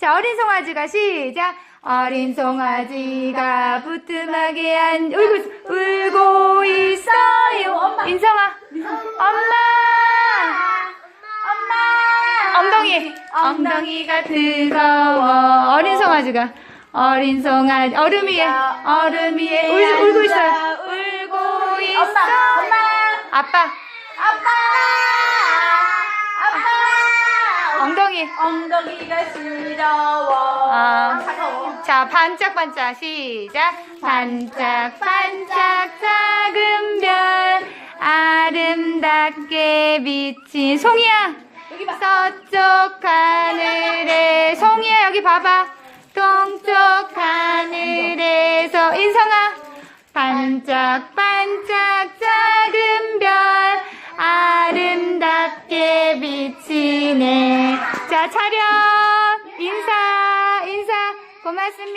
자, 어린 송아지가 시작. 어린 송아지가 부뚜막에 울고 있어요. 인성아. 엄마. 엉덩이가 뜨거워. 어린 송아지. 얼음 위에 울고 있어요. 울고 있어. 아빠. 엉덩이가 시려워. 차가워. 자, 반짝반짝 시작. 반짝반짝 작은 별 아름답게 비친 송이야. 서쪽 하늘에 송이야 여기 봐봐. 동쪽 하늘에서 인성아. 반짝반짝 작은 별 아름답게 비치네. 자, 차렷 인사 고맙습니다.